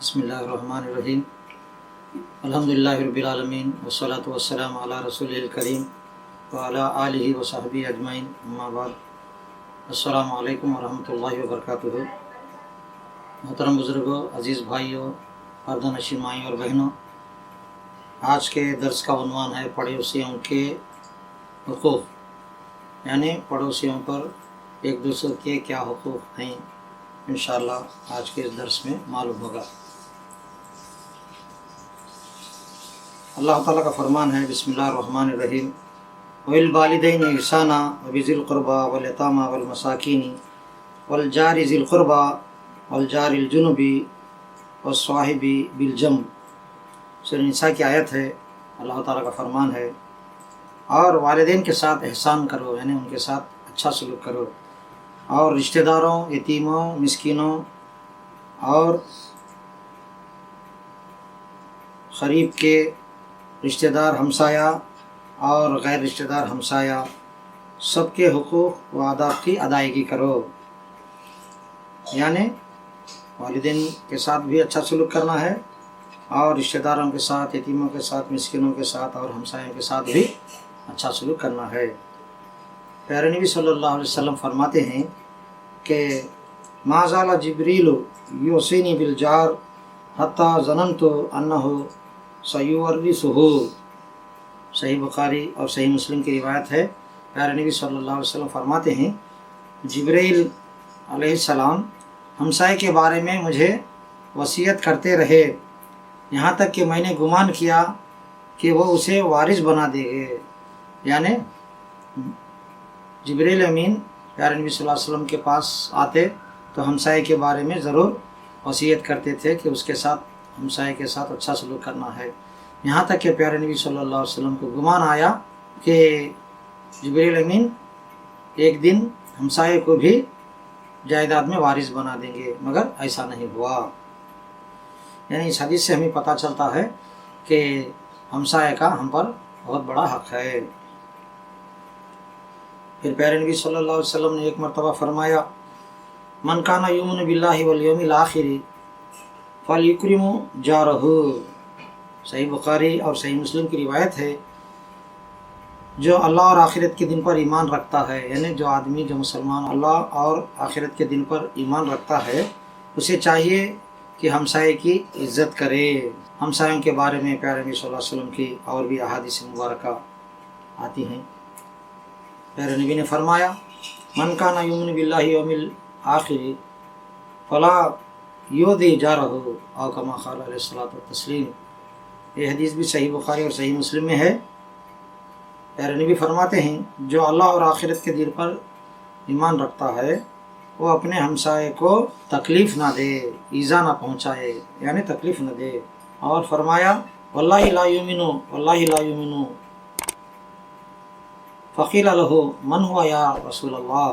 بسم اللہ الرحمن الرحیم الحمدللہ رب العالمین والصلاة والسلام علی رسول الکریم وعلی آلہ وصحبہ اجمعین اما بعد السلام علیکم ورحمۃ اللہ وبرکاتہ۔ محترم بزرگوں، عزیز بھائیوں، پردہ نشین مائیں اور بہنوں، آج کے درس کا عنوان ہے پڑوسیوں کے حقوق، یعنی پڑوسیوں پر ایک دوسرے کے کیا حقوق ہیں۔ انشاءاللہ آج کے اس درس میں معلوم ہوگا۔ اللہ تعالیٰ کا فرمان ہے، بسم اللہ الرحمن الرحیم، وَبِالْوَالِدَيْنِ إِحْسَانًا وَبِذِي الْقُرْبَى وَالْيَتَامَى وَالْمَسَاكِينِ وَالْجَارِ ذِي الْقُرْبَى وَالْجَارِ الْجُنُبِ وَالصَّاحِبِ بِالْجَنبِ۔ سورۃ النساء کی آیت ہے، اللہ تعالیٰ کا فرمان ہے، اور والدین کے ساتھ احسان کرو، یعنی ان کے ساتھ اچھا سلوک کرو، اور رشتہ داروں، یتیموں، مسکینوں اور قریب کے رشتہ دار ہمسایہ اور غیر رشتہ دار ہمسایہ سب کے حقوق و آداب کی ادائیگی کرو، یعنی والدین کے ساتھ بھی اچھا سلوک کرنا ہے، اور رشتہ داروں کے ساتھ، یتیموں کے ساتھ، مسکینوں کے ساتھ اور ہمسایوں کے ساتھ بھی اچھا سلوک کرنا ہے۔ پیارے نبی صلی اللہ علیہ وسلم فرماتے ہیں کہ ما زال جبریل یوصینی بالجار حتی ظننت انہ سیورثہ۔ صحیح بخاری اور صحیح مسلم کی روایت ہے، پیارے نبی صلی اللہ علیہ وسلم فرماتے ہیں، جبریل علیہ السلام ہمسائے کے بارے میں مجھے وصیت کرتے رہے، یہاں تک کہ میں نے گمان کیا کہ وہ اسے وارث بنا دے گے۔ یعنی جبریل امین پیارے نبی صلی اللہ علیہ وسلم کے پاس آتے تو ہمسائے کے بارے میں ضرور وصیت کرتے تھے کہ اس کے ساتھ، ہمسائے کے ساتھ اچھا سلوک کرنا ہے، یہاں تک کہ پیارے نبی صلی اللہ علیہ وسلم کو گمان آیا کہ جبریل امین ایک دن ہمسائے کو بھی جائیداد میں وارث بنا دیں گے، مگر ایسا نہیں ہوا۔ یعنی اس حدیث سے ہمیں پتہ چلتا ہے کہ ہمسائے کا ہم پر بہت بڑا حق ہے۔ پھر پیارے نبی صلی اللہ علیہ وسلم نے ایک مرتبہ فرمایا، من کان یؤمن باللہ والیوم الآخر فلیکرم جارہ۔ صحیح بخاری اور صحیح مسلم کی روایت ہے، جو اللہ اور آخرت کے دن پر ایمان رکھتا ہے، یعنی جو آدمی، جو مسلمان اللہ اور آخرت کے دن پر ایمان رکھتا ہے، اسے چاہیے کہ ہمسائے کی عزت کرے۔ ہمسایوں کے بارے میں پیارے نبی صلی اللہ علیہ وسلم کی اور بھی احادیث مبارکہ آتی ہیں۔ پیارے نبی نے فرمایا، من کان یؤمن باللہ والیوم الآخر فلا یؤذی جارہ، او کما قال علیہ الصلوۃ والتسلیم۔ یہ حدیث بھی صحیح بخاری اور صحیح مسلم میں ہے۔ پیارے نبی فرماتے ہیں، جو اللہ اور آخرت کے دن پر ایمان رکھتا ہے وہ اپنے ہمسائے کو تکلیف نہ دے، ایذا نہ پہنچائے، یعنی تکلیف نہ دے۔ اور فرمایا، واللہ لا یؤمن، واللہ لا یؤمن، فقیل لہ من ہوا یا رسول اللہ،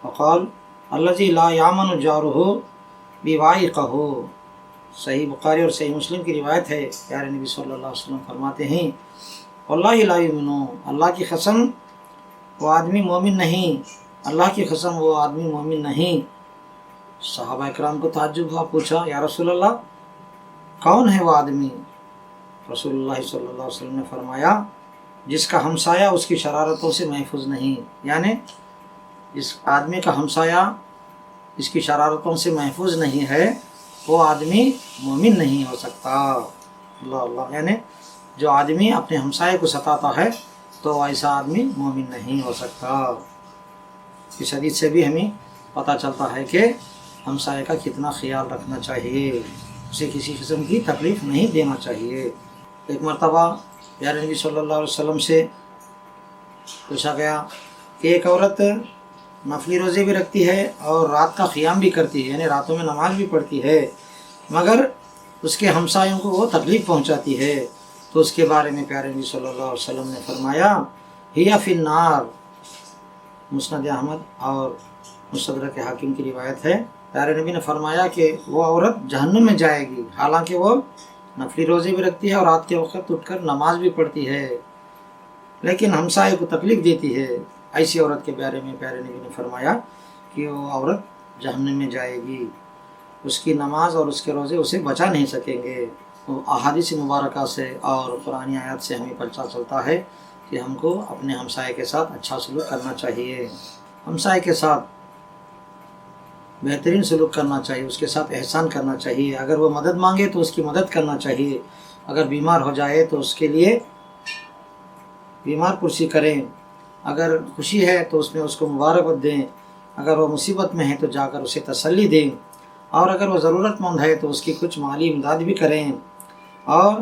فقال الذی لا یامن جارہ بوائقہ۔ صحیح بخاری اور صحیح مسلم کی روایت ہے، پیارے نبی صلی اللہ علیہ وسلم فرماتے ہیں، واللہ لا یؤمن، اللہ کی قسم وہ آدمی مومن نہیں، اللہ کی قسم وہ آدمی مومن نہیں۔ صحابہ اکرام کو تعجب ہوا، پوچھا، یا رسول اللہ کون ہے وہ آدمی؟ رسول اللہ صلی اللہ علیہ وسلم نے فرمایا، جس کا ہمسایہ اس کی شرارتوں سے محفوظ نہیں، یعنی جس آدمی کا ہمسایہ اس کی شرارتوں سے محفوظ نہیں ہے، وہ آدمی مومن نہیں ہو سکتا۔ اللہ اللہ، یعنی جو آدمی اپنے ہمسائے کو ستاتا ہے تو ایسا آدمی مومن نہیں ہو سکتا۔ اس حدیث سے بھی ہمیں پتہ چلتا ہے کہ ہمسائے کا کتنا خیال رکھنا چاہیے، اسے کسی قسم کی تکلیف نہیں دینا چاہیے۔ ایک مرتبہ پیارے نبی صلی اللہ علیہ وسلم سے پوچھا گیا کہ ایک عورت نفلی روزے بھی رکھتی ہے اور رات کا قیام بھی کرتی ہے، یعنی راتوں میں نماز بھی پڑھتی ہے، مگر اس کے ہمسایوں کو وہ تکلیف پہنچاتی ہے، تو اس کے بارے میں پیارے نبی صلی اللہ علیہ وسلم نے فرمایا، ہی فی النار۔ مسند احمد اور مستدرک حاکم کی روایت ہے، پیارے نبی نے فرمایا کہ وہ عورت جہنم میں جائے گی، حالانکہ وہ نفلی روزے بھی رکھتی ہے اور رات کے وقت اٹھ کر نماز بھی پڑھتی ہے، لیکن ہمسائے کو تکلیف دیتی ہے۔ ایسی عورت کے بارے میں پیارے نبی نے فرمایا کہ وہ عورت جہنم میں جائے گی۔ اس کی نماز اور اس کے روزے اسے بچا نہیں سکیں گے۔ تو احادیث مبارکہ سے اور قرآنی آیات سے ہمیں پتہ چلتا ہے کہ ہم کو اپنے ہمسائے کے ساتھ اچھا سلوک کرنا چاہیے، ہمسائے کے ساتھ بہترین سلوک کرنا چاہیے، اس کے ساتھ احسان کرنا چاہیے۔ اگر وہ مدد مانگے تو اس کی مدد کرنا چاہیے، اگر بیمار ہو جائے تو اس کے لیے بیمار پرسی کریں، اگر خوشی ہے تو اس میں اس کو مبارکباد دیں، اگر وہ مصیبت میں ہے تو جا کر اسے تسلی دیں، اور اگر وہ ضرورت مند ہے تو اس کی کچھ مالی امداد بھی کریں۔ اور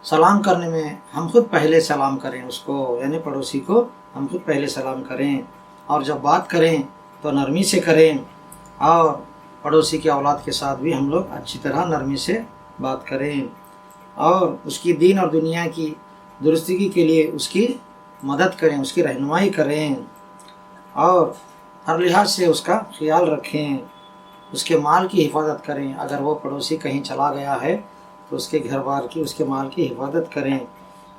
سلام کرنے میں ہم خود پہلے سلام کریں، اس کو یعنی پڑوسی کو ہم خود پہلے سلام کریں، اور جب بات کریں تو نرمی سے کریں، اور پڑوسی کے اولاد کے ساتھ بھی ہم لوگ اچھی طرح نرمی سے بات کریں، اور اس کی دین اور دنیا کی درستگی کے لیے اس کی مدد کریں، اس کی رہنمائی کریں، اور ہر لحاظ سے اس کا خیال رکھیں، اس کے مال کی حفاظت کریں۔ اگر وہ پڑوسی کہیں چلا گیا ہے تو اس کے گھر بار کی، اس کے مال کی حفاظت کریں،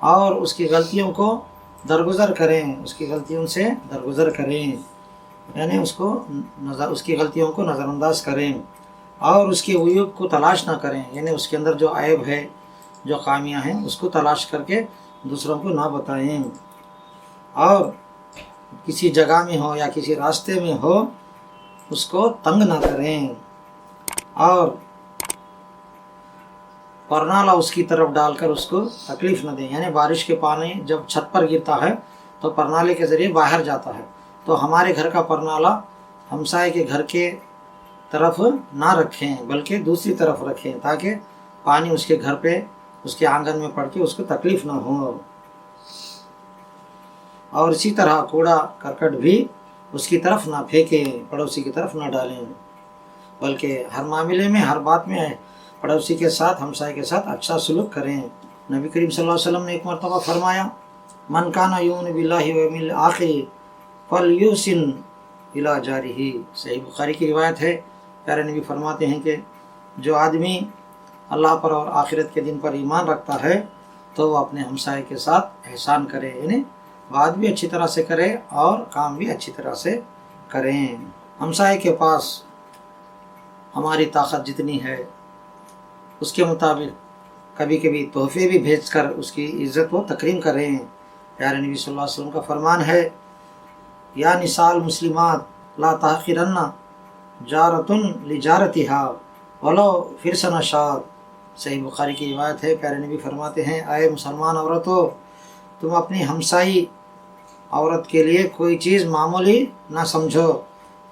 اور اس کی غلطیوں کو درگزر کریں، اس کی غلطیوں سے درگزر کریں، یعنی اس کی غلطیوں کو نظر انداز کریں، اور اس کے عیوب کو تلاش نہ کریں، یعنی اس کے اندر جو عیب ہے، جو خامیاں ہیں، اس کو تلاش کر کے دوسروں کو نہ بتائیں، اور کسی جگہ میں ہو یا کسی راستے میں ہو اس کو تنگ نہ کریں، اور پرنالہ اس کی طرف ڈال کر اس کو تکلیف نہ دیں، یعنی بارش کے پانی جب چھت پر گرتا ہے تو پرنالے کے ذریعے باہر جاتا ہے، تو ہمارے گھر کا پرنالہ ہمسائے کے گھر کے طرف نہ رکھیں بلکہ دوسری طرف رکھیں، تاکہ پانی اس کے گھر پہ، اس کے آنگن میں پڑ کے اس کو تکلیف نہ ہو۔ اور اسی طرح کوڑا کرکٹ بھی اس کی طرف نہ پھینکیں، پڑوسی کی طرف نہ ڈالیں، بلکہ ہر معاملے میں، ہر بات میں پڑوسی کے ساتھ، ہمسائے کے ساتھ اچھا سلوک کریں۔ نبی کریم صلی اللہ علیہ وسلم نے ایک مرتبہ فرمایا، من کان یؤمن باللہ والیوم الآخر فلیحسن الی جارہ۔ صحیح بخاری کی روایت ہے، پیارے نبی فرماتے ہیں کہ جو آدمی اللہ پر اور آخرت کے دن پر ایمان رکھتا ہے تو وہ اپنے ہمسائے کے ساتھ احسان کرے، یعنی بات بھی اچھی طرح سے کرے اور کام بھی اچھی طرح سے کریں۔ ہمسائے کے پاس ہماری طاقت جتنی ہے اس کے مطابق کبھی کبھی تحفے بھی بھیج کر اس کی عزت و تکریم کریں۔ پیارے نبی صلی اللہ علیہ وسلم کا فرمان ہے، یا نساء المسلمات لا تحقرن جارۃ لجارتها ولو فرسن شاۃ۔ صحیح بخاری کی روایت ہے، پیارے نبی فرماتے ہیں، اے مسلمان عورتوں، تم اپنی ہمسائی عورت کے لیے کوئی چیز معمولی نہ سمجھو،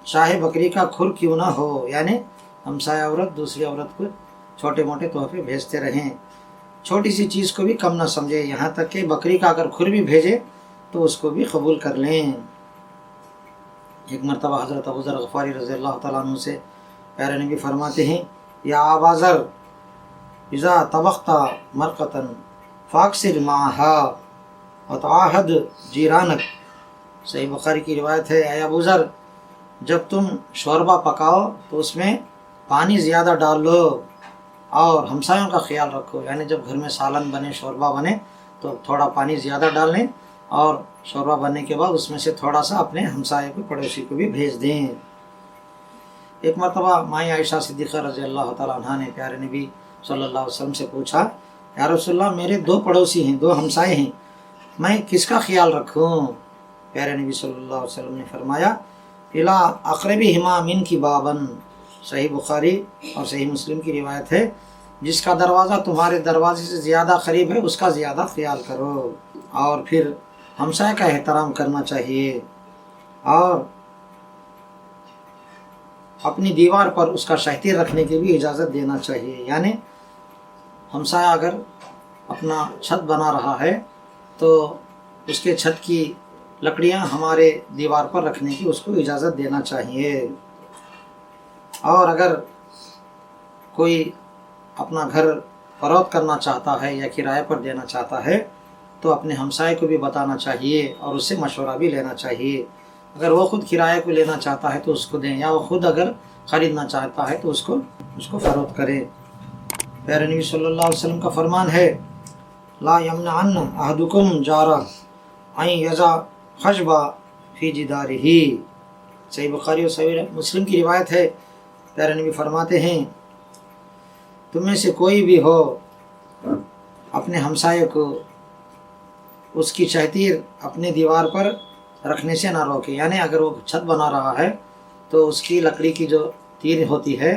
چاہے بکری کا کھر کیوں نہ ہو، یعنی ہمسایہ عورت دوسری عورت کو چھوٹے موٹے تحفے بھیجتے رہیں، چھوٹی سی چیز کو بھی کم نہ سمجھے، یہاں تک کہ بکری کا اگر کھر بھی بھیجے تو اس کو بھی قبول کر لیں۔ ایک مرتبہ حضرت ابو ذر غفاری رضی اللہ تعالیٰ عنہ سے پیارے نبی فرماتے ہیں، یا ابا ذر اذا طبخت مرقۃ فاکثر معها وتعاہد جیرانک۔ صحیح بخاری کی روایت ہے، اے ابو ذر، جب تم شوربہ پکاؤ تو اس میں پانی زیادہ ڈال لو اور ہمسایوں کا خیال رکھو، یعنی جب گھر میں سالن بنے، شوربہ بنے تو تھوڑا پانی زیادہ ڈال لیں، اور شوربہ بننے کے بعد اس میں سے تھوڑا سا اپنے ہمسائے کو، پڑوسی کو بھی بھیج دیں۔ ایک مرتبہ مائی عائشہ صدیقہ رضی اللہ تعالیٰ عنہ نے پیارے نبی صلی اللہ علیہ وسلم سے پوچھا، یا رسول اللہ، میرے دو پڑوسی ہیں، دو ہمسائے ہیں، میں کس کا خیال رکھوں؟ پیارے نبی صلی اللہ علیہ وسلم نے فرمایا، الی اقربہما منک بابا۔ صحیح بخاری اور صحیح مسلم کی روایت ہے، جس کا دروازہ تمہارے دروازے سے زیادہ قریب ہے اس کا زیادہ خیال کرو، اور پھر ہمسائے کا احترام کرنا چاہیے، اور اپنی دیوار پر اس کا شہتر رکھنے کی بھی اجازت دینا چاہیے، یعنی ہمسایہ اگر اپنا چھت بنا رہا ہے تو اس کے چھت کی لکڑیاں ہمارے دیوار پر رکھنے کی اس کو اجازت دینا چاہیے، اور اگر کوئی اپنا گھر فروخت کرنا چاہتا ہے یا کرائے پر دینا چاہتا ہے تو اپنے ہمسائے کو بھی بتانا چاہیے اور اس سے مشورہ بھی لینا چاہیے۔ اگر وہ خود کرائے کو لینا چاہتا ہے تو اس کو دیں، یا وہ خود اگر خریدنا چاہتا ہے تو اس کو فروخت کریں۔ پیارے نبی صلی اللہ علیہ وسلم کا فرمان ہے، لا یمنعن احدکم جارہ ان یضع خشبہ فی جدارہ۔ صحیح بخاری اور صحیح مسلم کی روایت ہے، پیارے نبی فرماتے ہیں تم میں سے کوئی بھی ہو اپنے ہمسائے کو اس کی چہتیر اپنے دیوار پر رکھنے سے نہ روکے، یعنی اگر وہ چھت بنا رہا ہے تو اس کی لکڑی کی جو تیر ہوتی ہے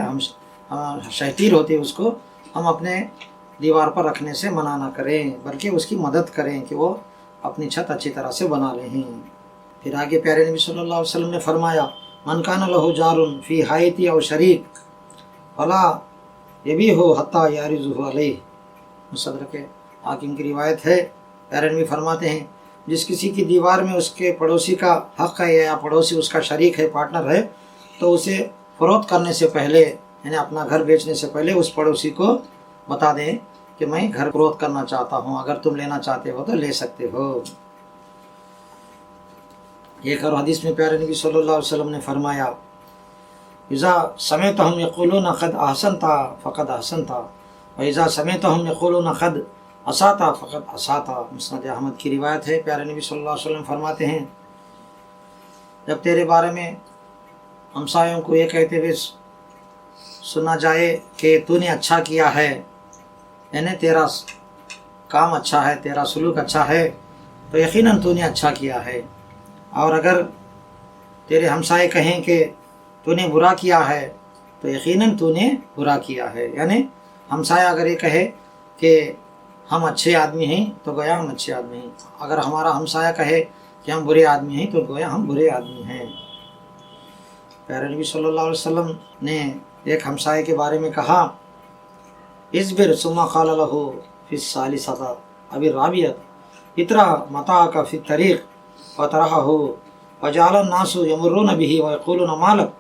شہتیر ہوتی ہے اس کو ہم اپنے دیوار پر رکھنے سے منع نہ کریں، بلکہ اس کی مدد کریں کہ وہ اپنی چھت اچھی طرح سے بنا لیں۔ پھر آگے پیارے نبی صلی اللہ علیہ وسلم نے فرمایا من کان لہ جار فی حائط او شریک فلا یبیہ حتی یعرضہ علیہ، مستدرک حاکم کی روایت ہے۔ پیارے نبی فرماتے ہیں جس کسی کی دیوار میں اس کے پڑوسی کا حق ہے یا پڑوسی اس کا شریک ہے، پارٹنر ہے، تو اسے فروخت کرنے سے پہلے یعنی اپنا گھر بیچنے سے پہلے اس پڑوسی کو بتا دیں کہ میں گھر فروخت کرنا چاہتا ہوں، اگر تم لینا چاہتے ہو تو لے سکتے ہو۔ ایک اور حدیث میں پیارے نبی صلی اللہ علیہ وسلم نے فرمایا اذا سمعتهم یقولون قد احسنت فقد احسنت واذا سمعتهم یقولون قد اسات فقد اسات، مسند احمد کی روایت ہے۔ پیارے نبی صلی اللہ علیہ وسلم فرماتے ہیں جب تیرے بارے میں ہمسایوں کو یہ کہتے ہوئے سنا جائے کہ تو نے اچھا کیا ہے، یعنی تیرا کام اچھا ہے، تیرا سلوک اچھا ہے، تو یقیناً تو نے اچھا کیا ہے، اور اگر تیرے ہمسائے کہیں کہ تو نے برا کیا ہے تو یقیناً تو نے برا کیا ہے، یعنی ہمسایہ اگر یہ کہے کہ ہم اچھے آدمی ہیں تو گویا ہم اچھے آدمی ہیں، اگر ہمارا ہمسایہ کہے کہ ہم برے آدمی ہیں تو گویا ہم برے آدمی ہیں۔ پیارے نبی صلی اللہ علیہ وسلم نے ایک ہمسائے کے بارے میں کہا اصبر ثم قال له فی الثالثۃ ابی الرابعۃ اترا متاعک فی الطریق وترحہ وجعل الناس یمرون به ویقولون ما لک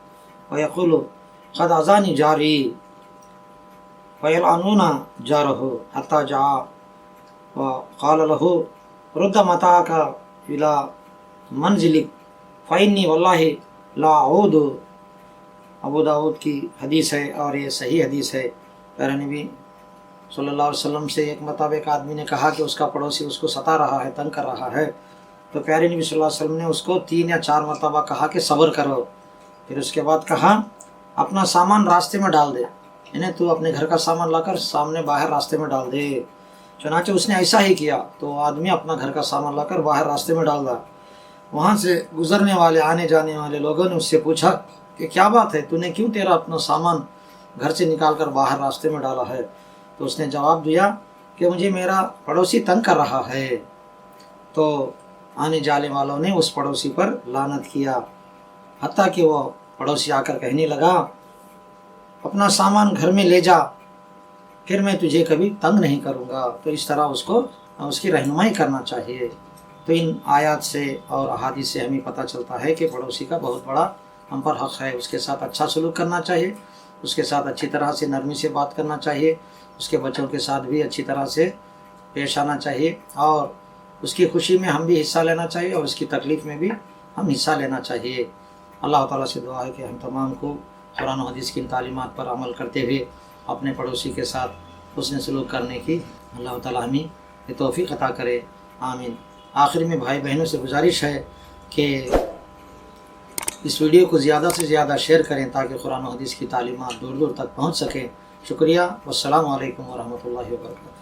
ویقول قد اذانی جاری ویلعنون جارہ حتی جاء وقال له رد متاعک الى منزلک فإنی واللہ لا اعود، ابو داؤد کی حدیث ہے اور یہ صحیح حدیث ہے۔ پیارے نبی صلی اللہ علیہ وسلم سے ایک مرتبہ ایک آدمی نے کہا کہ اس کا پڑوسی اس کو ستا رہا ہے، تنگ کر رہا ہے، تو پیارے نبی صلی اللہ علیہ وسلم نے اس کو 3 یا 4 مرتبہ کہا کہ صبر کرو، پھر اس کے بعد کہا اپنا سامان راستے میں ڈال دے، یعنی تو اپنے گھر کا سامان لا کر سامنے باہر راستے میں ڈال دے۔ چنانچہ اس نے ایسا ہی کیا، تو آدمی اپنا گھر کا سامان لا کر باہر راستے میں ڈال دا۔ وہاں سے گزرنے والے آنے جانے والے لوگوں نے اس سے پوچھا کہ کیا بات ہے، تو نے کیوں تیرا اپنا سامان گھر سے نکال کر باہر راستے میں ڈالا ہے؟ تو اس نے جواب دیا کہ مجھے میرا پڑوسی تنگ کر رہا ہے۔ تو آنے جانے والوں نے اس پڑوسی پر لعنت کیا، حتیٰ کہ وہ پڑوسی آ کر کہنے لگا اپنا سامان گھر میں لے جا، پھر میں تجھے کبھی تنگ نہیں کروں گا۔ تو اس طرح اس کی رہنمائی کرنا چاہیے۔ تو ان آیات سے اور احادیث سے ہمیں پتہ چلتا ہے کہ پڑوسی کا بہت بڑا ہم پر حق ہے، اس کے ساتھ اچھا سلوک کرنا چاہیے، اس کے ساتھ اچھی طرح سے نرمی سے بات کرنا چاہیے، اس کے بچوں کے ساتھ بھی اچھی طرح سے پیش آنا چاہیے، اور اس کی خوشی میں ہم بھی حصہ لینا چاہیے اور اس کی تکلیف میں بھی ہم حصہ لینا چاہیے۔ اللہ تعالیٰ سے دعا ہے کہ ہم تمام کو قرآن و حدیث کی ان تعلیمات پر عمل کرتے ہوئے اپنے پڑوسی کے ساتھ حسن سلوک کرنے کی اللہ تعالیٰ ہمیں یہ توفیق عطا کرے، آمین۔ آخر میں بھائی بہنوں سے گزارش ہے کہ اس ویڈیو کو زیادہ سے زیادہ شیئر کریں تاکہ قرآن و حدیث کی تعلیمات دور دور تک پہنچ سکیں۔ شکریہ، والسلام علیکم ورحمۃ اللہ وبرکاتہ۔